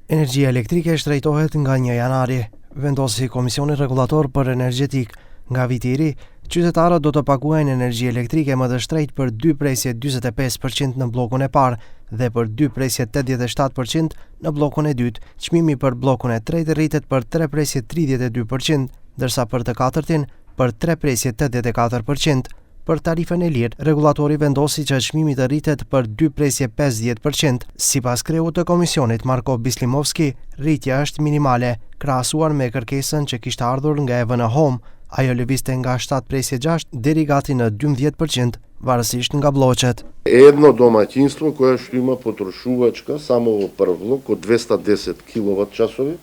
Energjia elektrike shtrejtohet nga 1 janari, vendosi Komisioni Rregullator për Energjetik. Nga viti i ri, qytetarët do të paguajnë energji elektrike më të shtrenjtë për 2 presje 45% në bllokun e parë dhe për 2 presje 87% në bllokun e dytë. Çmimi për bllokun e tretë rritet për 3 presje 32%, ndërsa për të katërtin për 3 presje 84%. Për tarifën e lirë, rregullatori vendosi që çmimi të rritet për 2 presje 50%. Sipas kreut të komisionit Marko Bislimovski, rritja është minimale, krahasuar me kërkesën që kishte ardhur nga EVN Home. Ajo lëvizte nga 7 presje 6 deri gati në 12%, varësisht nga блочет. Едно домаќинство кое што има потрошувачка само во прв блок од 210 киловат-часови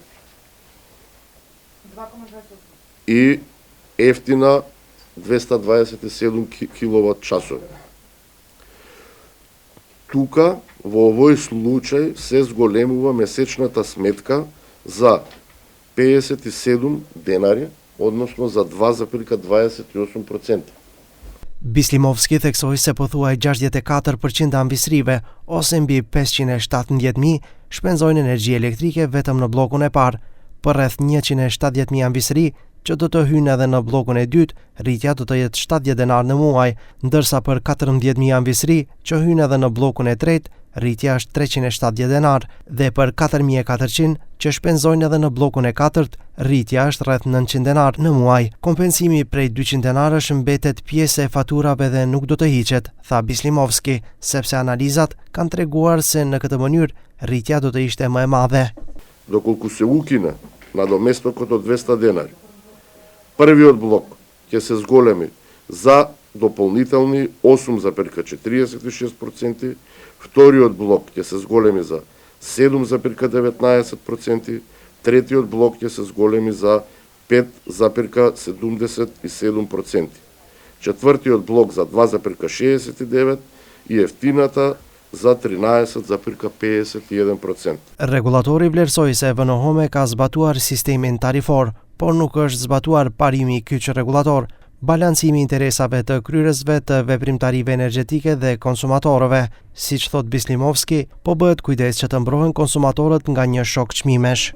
и ефтина 227 киловат-часови. Тука, во овој случај, се зголемува месечната сметка за 57 денари, односно за 2,28%. Bislimovski theksoi se pothuaj 64% ambisrive, ose mbi 517.000, shpenzojnë energji elektrike vetëm në bllokun e parë. Për rreth 170.000 ambisri që do të hyjnë edhe në bllokun e dytë, rritja do të jetë 70 denar në muaj, ndërsa për 14.000 ambisri që hyjnë edhe në bllokun e tretë, rritja është 370 denar dhe për 4.400 që shpenzojnë edhe në bllokun e katërt, rritja është rreth 900 denar në muaj. Kompensimi prej 200 denarësh mbetet pjesë e faturave dhe nuk do të hiqet, tha Bislimovski, sepse analizat kanë treguar se në këtë mënyrë rritja do të ishte më e madhe. Доколку се укине надоместокот од 200 денари, првиот блок ќе се зголеми за дополнителни 8,46%, вториот блок ќе се зголеми за 7,19%, третиот блок ќе се зголеми за 5,77%, четвртиот блок за 2,69% и ефтината за 13,51%. Rregullatori vlerësoi se EVN Home ka zbatuar sistemin tarifor, por nuk është zbatuar parimi i kyç rregullator, balancimi i interesave të kryerësve të veprimtarive energjetike dhe konsumatorëve. Siç thot Bislimovski, po bëhet kujdes që të mbrohen konsumatorët nga një shok çmimesh.